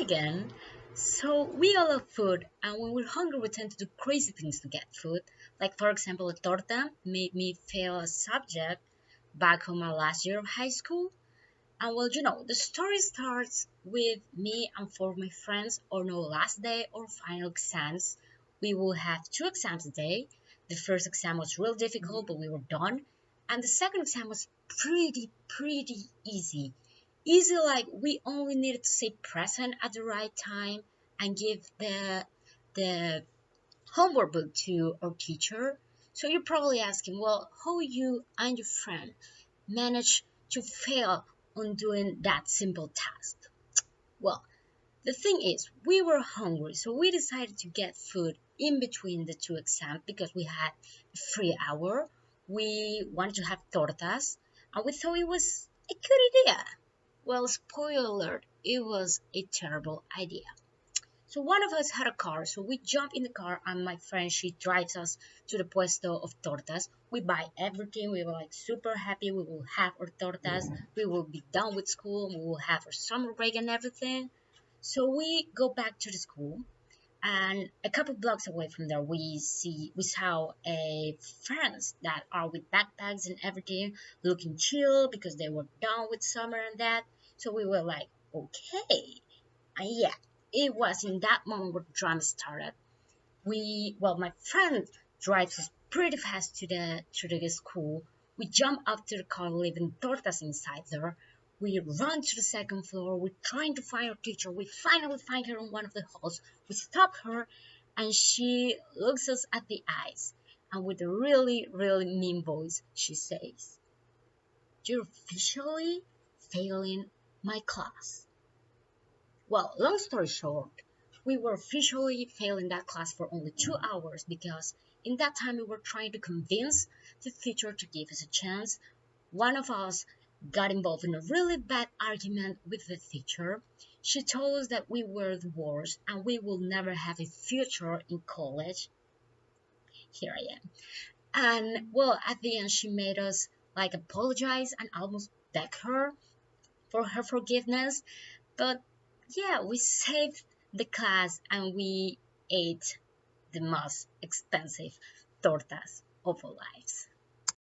again. So we all love food, and when we're hungry, we tend to do crazy things to get food. Like, for example, a torta made me fail a subject back on my last year of high school. And well, the story starts with me and four of my friends on our last day or final exams. We will have two exams a day. The first exam was real difficult, but we were done. And the second exam was pretty easy. Easy like we only needed to say present at the right time and give the homework book to our teacher. So you're probably asking, well, how you and your friend manage to fail on doing that simple task? Well, the thing is, we were hungry, so we decided to get food in between the two exams because we had a free hour. We wanted to have tortas, and we thought it was a good idea. Well, spoiler alert, it was a terrible idea. So one of us had a car, so we jump in the car and my friend, she drives us to the puesto of tortas. We buy everything, we were like super happy, we will have our tortas, we will be done with school, we will have our summer break and everything. So we go back to the school and a couple blocks away from there we saw a friends that are with backpacks and everything looking chill because they were done with summer and that. So we were like, okay. And yeah, it was in that moment where drama started. My friend drives us pretty fast to the school. We jump up to the car, leaving tortas inside there. We run to the second floor. We're trying to find our teacher. We finally find her in one of the halls. We stop her, and she looks us at the eyes. And with a really mean voice, she says, "You're officially failing my class." Well, long story short, we were officially failing that class for only 2 hours because in that time we were trying to convince the teacher to give us a chance. One of us got involved in a really bad argument with the teacher. She told us that we were the worst and we will never have a future in college. Here I am. And well, at the end, she made us like apologize and almost beg her for her forgiveness. But yeah, we saved the class and we ate the most expensive tortas of our lives.